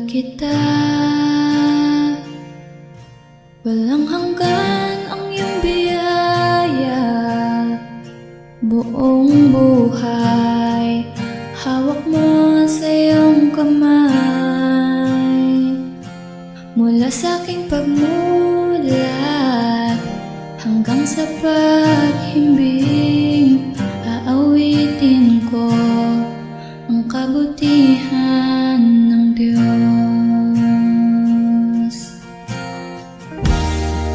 kita. Walang hanggan ang iyong biyaya. Buong buhay hawak mo sa iyong kamay. Mula sa aking pagmulat hanggang sa paghimbing, aawitin ko ang kabutihan ng Diyos.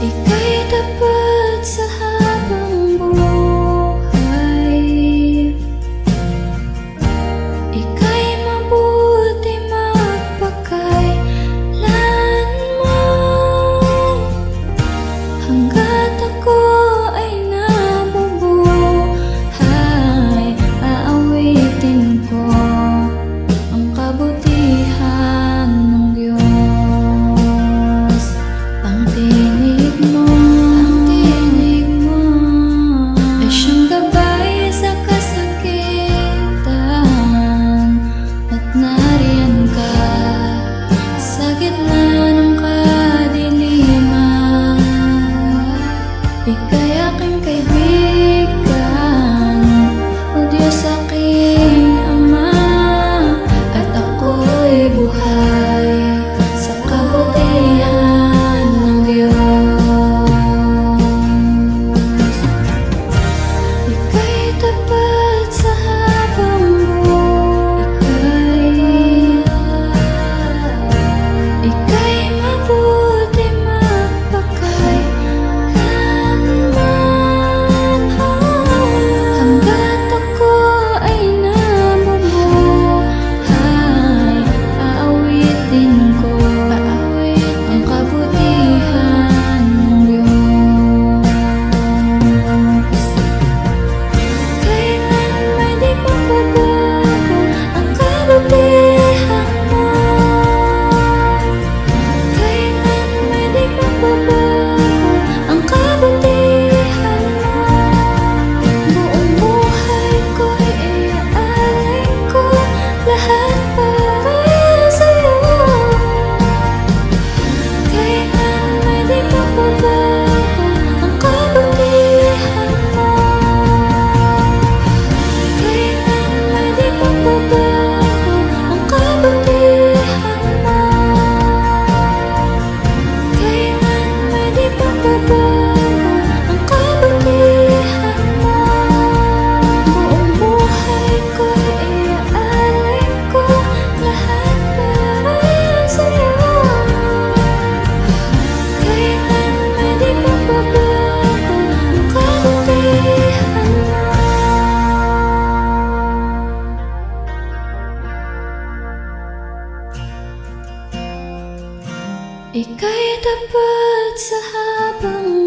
Ika'y tapat sa habang buhay. Ika'y mabuti magpakailanman. Hanggat ako ay nabubuhay, aawitin ko ang kabutihan ng Diyos. Ang tinig mo ay siyang gabay sa kasakitan, at nariyan ka sa gitna ng kadiliman. Ika'y aking kaibigan, o Diyos aking Ama, at ako'y buhay sa kabutihan ng Diyos. Ika'y tapat sa habang buhay. Ika'y mabuti magpakailanman. Hanggat ako ay nabubuhay, aawitin ko ang kabutihan ng Diyos. Kailanman di magbabago ang kabutihan mo. Kailanman di magbabago ang kabutihan mo. Buong buhay ko'y iaalay ko lahat para sa'yo. Kailanman di magbabago ang kabutihan mo. Kailanman di magbabago ang kabutihan mo. Kailanman di magbabago ang kabutihan mo. Buong buhay ko'y iaalay ko lahat para sa'yo. Kailanman di magbabago ang kabutihan mo. Ika'y tapat sa habang